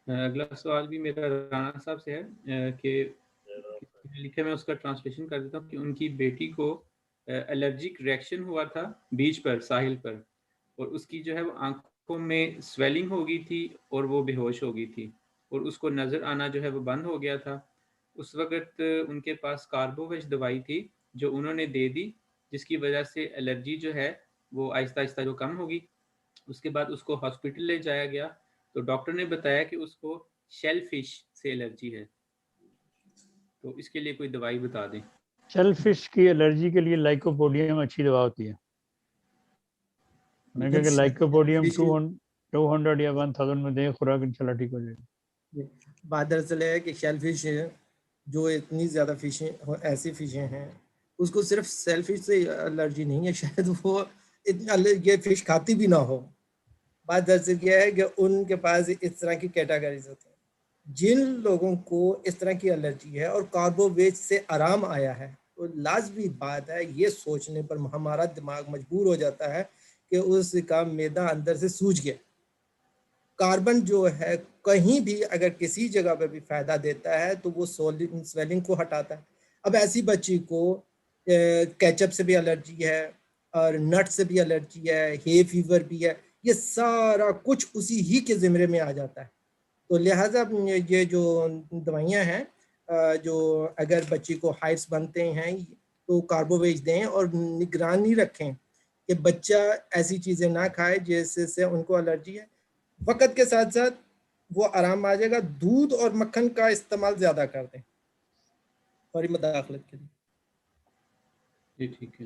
अगला सवाल भी मेरा राना साहब से है कि लिखे, मैं उसका ट्रांसलेशन कर देता हूँ कि उनकी बेटी को एलर्जिक रिएक्शन हुआ था बीच पर, साहिल पर, और उसकी जो है वो आंखों में स्वेलिंग हो गई थी और वो बेहोश हो गई थी और उसको नज़र आना जो है वो बंद हो गया था। उस वक़्त उनके पास कार्बोवेज दवाई थी जो उन्होंने दे दी, जिसकी वजह से एलर्जी जो है वो आहिस्ता-आहिस्ता जो कम होगी। उसके बाद उसको हॉस्पिटल ले जाया गया, तो डॉक्टर ने बताया कि उसको शेलफिश से एलर्जी है। तो इसके लिए कोई दवाई बता दें। शेलफिश की एलर्जी के लिए लाइकोपोडियम अच्छी दवा होती है। मैंने कहा कि लाइकोपोडियम 200 या 1000 में दें खुराक, इंशाल्लाह ठीक हो जाएगी। बात दरअसल है कि शेलफिश जो इतनी ज़्यादा फिशें, ऐसी फिशें हैं, उसको सिर्फ शेलफिश से एलर्जी नहीं है, शायद वो ये फिश खाती भी ना हो। बात दरअसल यह है कि उनके पास इस तरह की कैटेगरीज होती हैं। जिन लोगों को इस तरह की एलर्जी है और कार्बोवेज से आराम आया है, तो लाजमी बात है ये सोचने पर हमारा दिमाग मजबूर हो जाता है कि उसका मैदा अंदर से सूज गया। कार्बन जो है कहीं भी अगर किसी जगह पे भी फायदा देता है तो वो स्वेलिंग को हटाता है। अब ऐसी बच्ची को केचप से भी एलर्जी है और नट से भी एलर्जी है, हे फीवर भी है, ये सारा कुछ उसी ही के ज़िम्मे में आ जाता है। तो लिहाजा ये जो दवाइयाँ हैं, जो अगर बच्ची को हाइट्स बनते हैं तो कार्बोवेज दें और निगरानी रखें कि बच्चा ऐसी चीज़ें ना खाए जिससे उनको एलर्जी है। वक़्त के साथ साथ वो आराम आ जाएगा। दूध और मक्खन का इस्तेमाल ज़्यादा कर दें फौरी मदाखलत के लिए। जी ठीक है।